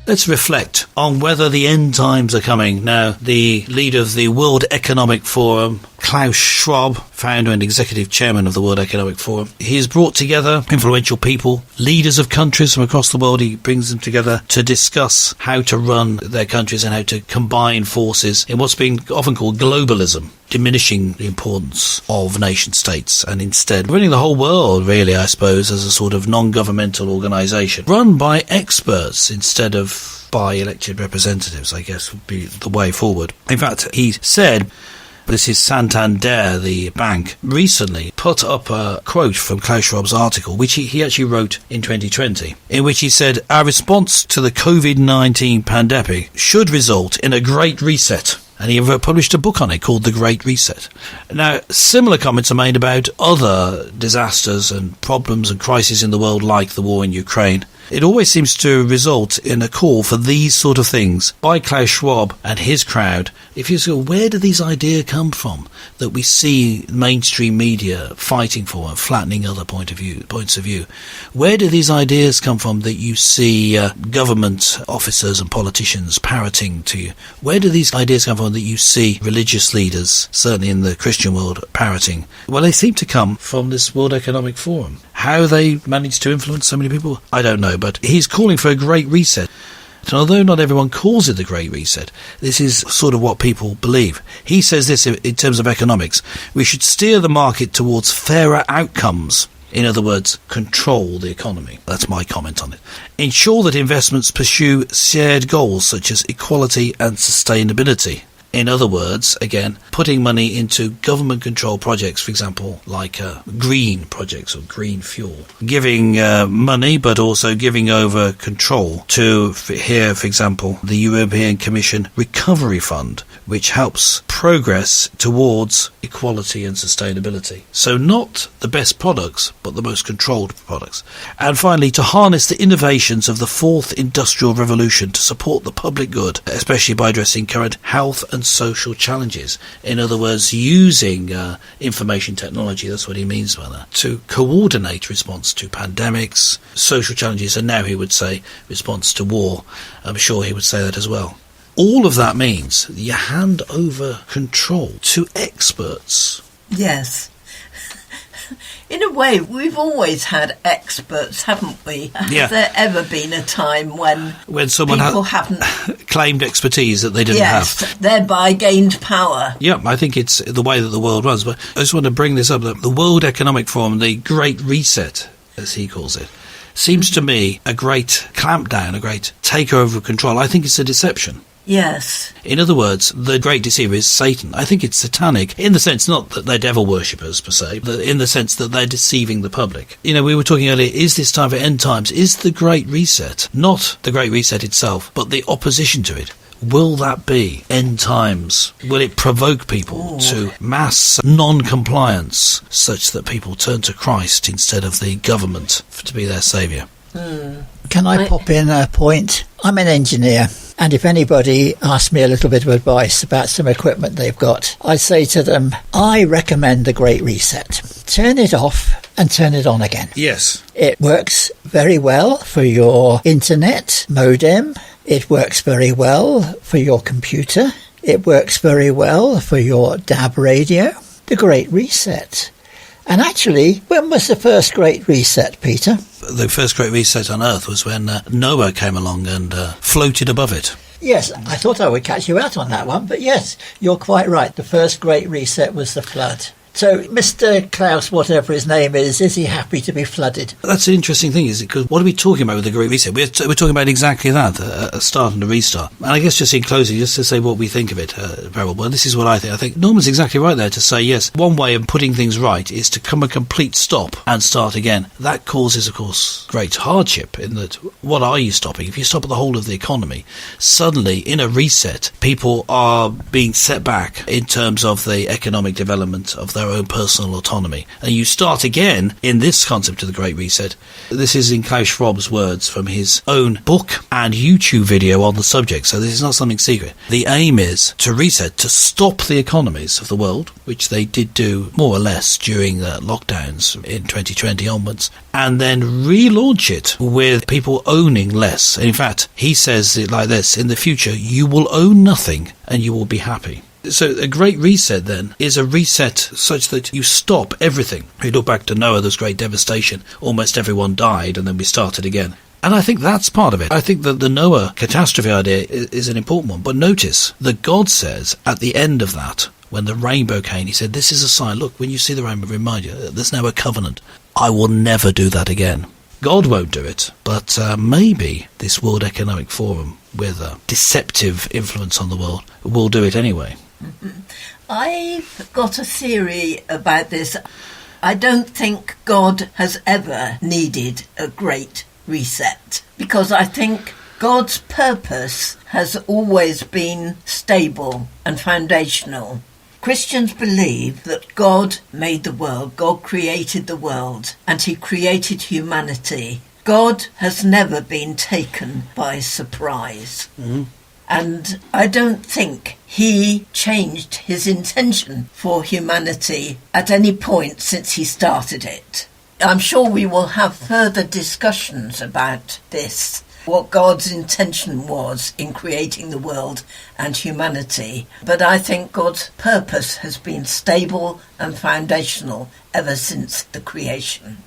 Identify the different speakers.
Speaker 1: Let's reflect on whether the end times are coming. Now, the leader of the World Economic Forum, Klaus Schwab, founder and executive chairman of the World Economic Forum, he has brought together influential people, leaders of countries from across the world. He brings them together to discuss how to run their countries and how to combine forces in what's been often called globalism, diminishing the importance of nation states and instead running the whole world, really, I suppose, as a sort of non-governmental organisation run by experts instead of by elected representatives, I guess would be the way forward. In fact, he said, this is Santander, the bank, recently put up a quote from Klaus Schwab's article, which he actually wrote in 2020, in which he said, our response to the COVID-19 pandemic should result in a great reset. And he published a book on it called The Great Reset. Now, similar comments are made about other disasters and problems and crises in the world, like the war in Ukraine. It always seems to result in a call for these sort of things by Klaus Schwab and his crowd. If you say, where do these ideas come from that we see mainstream media fighting for and flattening other points of view? Where do these ideas come from that you see government officers and politicians parroting to you? Where do these ideas come from that you see religious leaders, certainly in the Christian world, parroting? Well, they seem to come from this World Economic Forum. How they managed to influence so many people, I don't know, but he's calling for a great reset. And although not everyone calls it the Great Reset, this is sort of what people believe. He says this in terms of economics. We should steer the market towards fairer outcomes. In other words, control the economy. That's my comment on it. Ensure that investments pursue shared goals such as equality and sustainability. In other words, again, putting money into government-controlled projects, for example, like green projects or green fuel. Giving money, but also giving over control to, here, for example, the European Commission Recovery Fund, which helps progress towards equality and sustainability. So not the best products, but the most controlled products. And finally, to harness the innovations of the fourth industrial revolution to support the public good, especially by addressing current health and social challenges. In other words, using information technology, that's what he means by that, to coordinate response to pandemics, social challenges, and now he would say response to war. I'm sure he would say that as well. All of that means you hand over control to experts.
Speaker 2: Yes. In a way, we've always had experts, haven't we?
Speaker 1: Yeah.
Speaker 2: Has there ever been a time when
Speaker 1: someone
Speaker 2: people haven't
Speaker 1: claimed expertise that they didn't have?
Speaker 2: Thereby gained power.
Speaker 1: Yeah, I think it's the way that the world runs. But I just want to bring this up. The World Economic Forum, the Great Reset, as he calls it, seems to me a great clampdown, a great takeover of control. I think it's a deception.
Speaker 2: Yes.
Speaker 1: In other words, the great deceiver is Satan. I think it's satanic, in the sense not that they're devil worshippers per se, but in the sense that they're deceiving the public. You know, we were talking earlier, is this time for end times? Is the Great Reset, not the Great Reset itself, but the opposition to it? Will that be end times? Will it provoke people to mass non-compliance such that people turn to Christ instead of the government to be their saviour?
Speaker 3: Can I pop in a point? I'm an engineer, and if anybody asks me a little bit of advice about some equipment they've got, I say to them, I recommend the Great Reset. Turn it off and turn it on again.
Speaker 1: Yes.
Speaker 3: It works very well for your internet modem. It works very well for your computer. It works very well for your DAB radio. The Great Reset. And actually, when was the first Great Reset, Peter?
Speaker 1: The first Great Reset on Earth was when Noah came along and floated above it.
Speaker 3: Yes, I thought I would catch you out on that one, but yes, you're quite right. The first Great Reset was the flood. So, Mr. Klaus, whatever his name is he happy to be flooded?
Speaker 1: That's an interesting thing, is it? Because what are we talking about with the Great Reset? We're talking about exactly that, a start and a restart. And I guess just in closing, just to say what we think of it, well, this is what I think. I think Norman's exactly right there to say, yes, one way of putting things right is to come a complete stop and start again. That causes, of course, great hardship in that, what are you stopping? If you stop the whole of the economy, suddenly, in a reset, people are being set back in terms of the economic development of their their own personal autonomy. And you start again in this concept of the Great Reset. This is in Klaus Schwab's words from his own book and YouTube video on the subject, so this is not something secret. The aim is to reset, to stop the economies of the world, which they did do more or less during the lockdowns in 2020 onwards, and then relaunch it with people owning less. In fact, he says it like this: in the future, you will own nothing and you will be happy. So a great reset then is a reset such that you stop everything. You look back to Noah, there's great devastation. Almost everyone died and then we started again. And I think that's part of it. I think that the Noah catastrophe idea is an important one. But notice that God says at the end of that, when the rainbow came, he said, this is a sign. Look, when you see the rainbow, remind you, there's now a covenant. I will never do that again. God won't do it, but maybe this World Economic Forum, with a deceptive influence on the world, will do it anyway.
Speaker 2: I've got a theory about this. I don't think God has ever needed a great reset, because I think God's purpose has always been stable and foundational. Christians believe that God made the world, God created the world, and he created humanity. God has never been taken by surprise. Mm-hmm. And I don't think he changed his intention for humanity at any point since he started it. I'm sure we will have further discussions about this, what God's intention was in creating the world and humanity. But I think God's purpose has been stable and foundational ever since the creation.